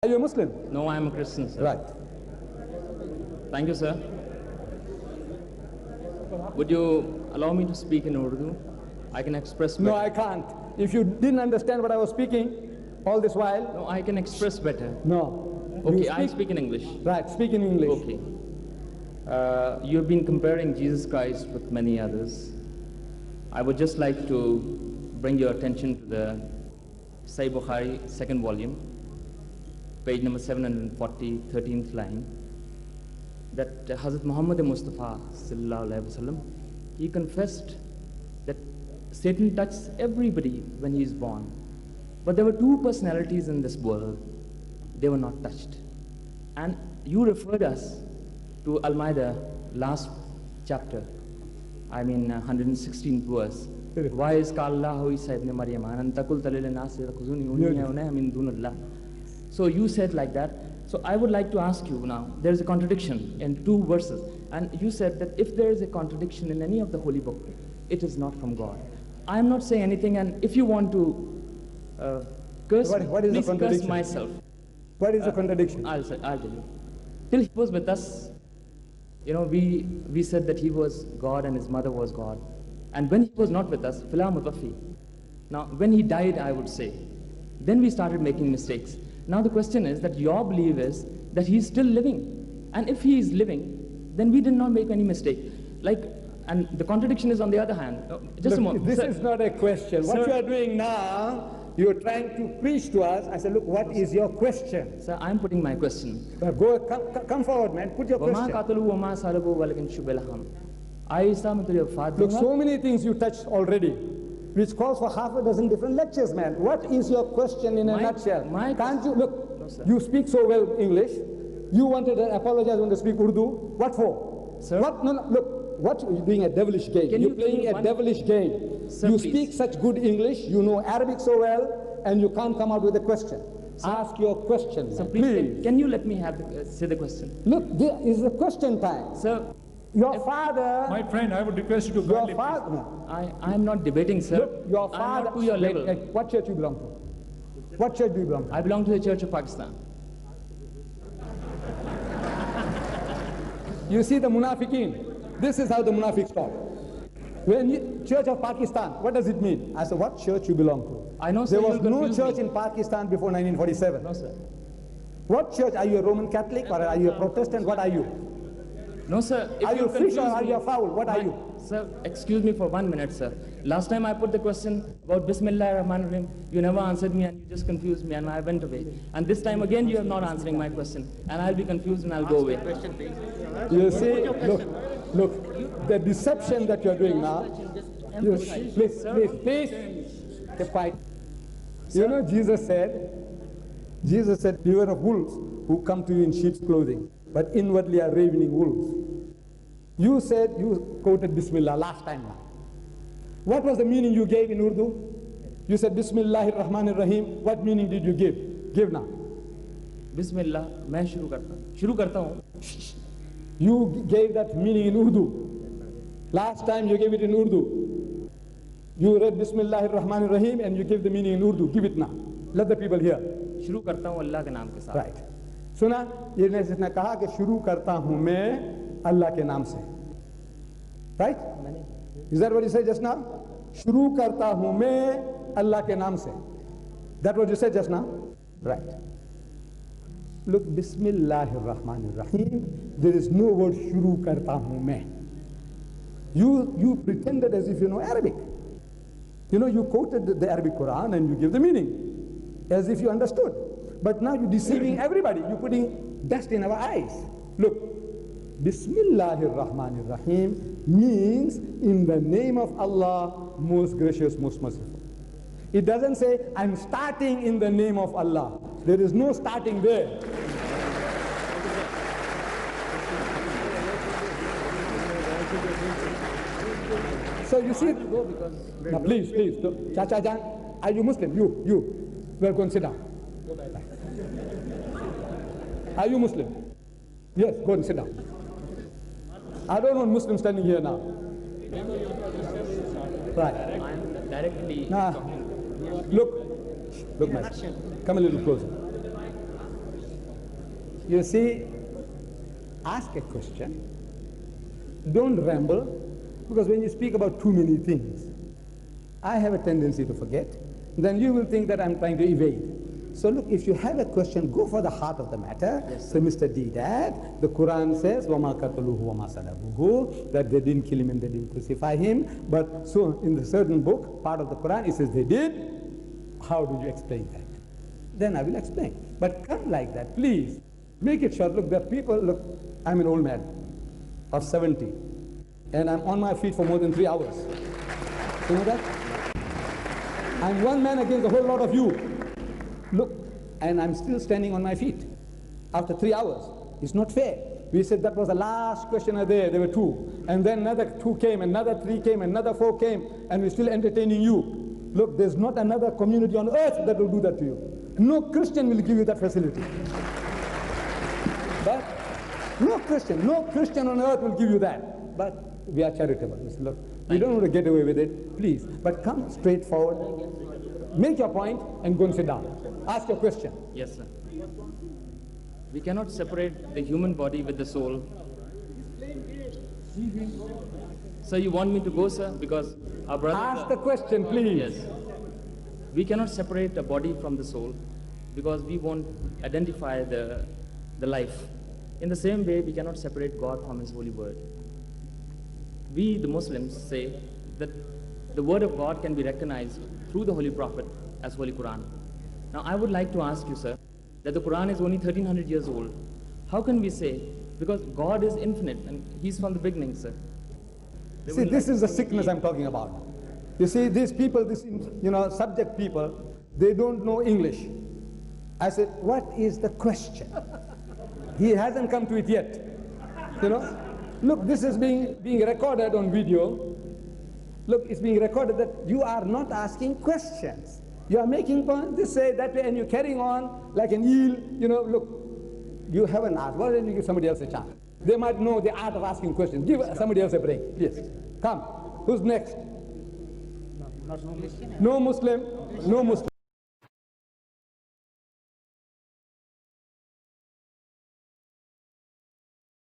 Are you a Muslim? No, I am a Christian, sir. Right. Thank you, sir. Would you allow me to speak in Urdu? I can express better. No, I can't. If you didn't understand what I was speaking all this while. No, I can express better. No. Okay, I speak in English. Right, speak in English. Okay. You have been comparing Jesus Christ with many others. I would just like to bring your attention to the Sahih Bukhari, second volume, page number 740, 13th line, that Hazrat Muhammad Mustafa sallallahu alaihi wasallam, he confessed that Satan touches everybody when he is born, but there were two personalities in this world, they were not touched. And you referred us to Al-Ma'idah, last chapter, I mean 116th verse. Why is Allahu Isa ibn Maryam an taqul lil nas yakhuzuni unna min dunillah. So you said like that. So I would like to ask you now, there is a contradiction in two verses, and you said that if there is a contradiction in any of the holy book, it is not from God. I am not saying anything, and if you want to curse me, what is please the contradiction? curse myself. What is the contradiction? I'll tell you. Till he was with us, you know, we said that he was God and his mother was God. And when he was not with us, fila mutafi. Now, when he died, I would say, then we started making mistakes. Now the question is that your belief is that he is still living. And if he is living, then we did not make any mistake. Like, and the contradiction is on the other hand. Just a moment. This Sir, is not a question. What you are doing now, you are trying to preach to us. I said, look, what is your question? Sir, I am putting my question. Come forward, man. Put your question. Look, so many things you touched already, which calls for half a dozen different lectures, man. What is your question in a nutshell? Can't you, look, no, you speak so well English. You wanted to apologize when to speak Urdu. What for? Sir? What? No, look, what you're doing a devilish game. You're playing a devilish game. Sir, you please. speak such good English, you know Arabic so well, and you can't come out with a question. Sir, ask your question, so man, please. Can you let me have say the question? Look, there is a question time. Sir, your father... My friend, I would request you to go. Your father... No. I am not debating, sir. Look, your father... I am not to your level. What church you belong to? What church do you belong to? I belong to the Church of Pakistan. You see the munafiqeen. This is how the munafiqs talk. When you, Church of Pakistan, what does it mean? I said, what church you belong to? I know, sir, there was you'll no confuse church me. in Pakistan before 1947. No, sir. What church? Are you a Roman Catholic or are you a Protestant? What are you? No, sir. If Are you fish or confuse are me- you a fowl? What are you? Sir, excuse me for 1 minute, sir. Last time I put the question about Bismillah ar-Rahman ar-Rahim, you never answered me and you just confused me and I went away. And this time again you are not answering my question and I'll be confused and I'll go away. You see, look, the deception that you're doing now. Please, keep quiet. You know, Jesus said, beware of wolves who come to you in sheep's clothing, but inwardly are ravening wolves. You said, you quoted Bismillah last time now. What was the meaning you gave in Urdu? You said Bismillahir Rahmanir Rahim. What meaning did you give? Give now. Bismillah, मैं शुरू करता हूँ. You gave that meaning in Urdu. Last time you gave it in Urdu. You read Bismillahir Rahmanir Rahim and you gave the meaning in Urdu. Give it now. Let the people hear. शुरू करता हूँ अल्लाह के नाम के साथ. Right. सुना? ये जिसने कहा कि शुरू करता हूँ मैं अल्लाह के नाम से. Right? Is that what you said just now? शुरू करता हूँ मैं अल्लाह के नाम से. That what you said just now? Right. Look, Bismillahir Rahmanir Rahim. There is no word शुरू करता हूँ मैं. You pretended as if you know Arabic. You know, you quoted the Arabic Quran and you give the meaning as if you understood. But now you're deceiving everybody. You're putting dust in our eyes. Look, Bismillahir Rahmanir Rahim means in the name of Allah, most gracious, most merciful. It doesn't say, I'm starting in the name of Allah. There is no starting there. So you see, now please, Chacha Jan, are you Muslim? You. Well, go and sit down. Are you Muslim? Yes, go and sit down. I don't want Muslims standing here now. Right. I'm directly Look, man. Come a little closer. You see, ask a question. Don't ramble, because when you speak about too many things, I have a tendency to forget. Then you will think that I'm trying to evade. So look, if you have a question, go for the heart of the matter. Yes, so Mr. Deedat, the Quran says, وَمَا قَتَلُوهُ وَمَا صَلَبُوهُ, that they didn't kill him and they didn't crucify him. But so in the certain book, part of the Quran, it says they did. How do you explain that? Then I will explain. But come like that, please. Make it short. Look, there are people, look, I'm an old man of 70, and I'm on my feet for more than 3 hours. You know that? I'm one man against a whole lot of you. Look, and I'm still standing on my feet after 3 hours. It's not fair. We said that was the last questioner there. There were 2. And then another 2 came, another 3 came, another 4 came, and we're still entertaining you. Look, there's not another community on earth that will do that to you. No Christian will give you that facility. But no Christian on earth will give you that. But we are charitable. Look, we don't want to get away with it, please. But come straight forward, make your point, and go and sit down. Ask your question. Yes, sir. We cannot separate the human body with the soul. So you want me to go, sir? Because our brother... Ask the question, please. Yes. We cannot separate the body from the soul because we won't identify the life. In the same way, we cannot separate God from His holy word. We, the Muslims, say that the word of God can be recognized through the Holy Prophet as Holy Quran. Now, I would like to ask you, sir, that the Quran is only 1300 years old. How can we say, because God is infinite and He's from the beginning, sir? See, this is the sickness I'm talking about. You see, these people, subject people, they don't know English. I said, what is the question? He hasn't come to it yet. Look, this is being recorded on video. Look, it's being recorded that you are not asking questions. You are making points this way, that way, and you're carrying on like an eel. Look, you haven't asked. Why don't you give somebody else a chance? They might know the art of asking questions. Give somebody else a break, please. Come. Who's next? No Muslim. No Muslim.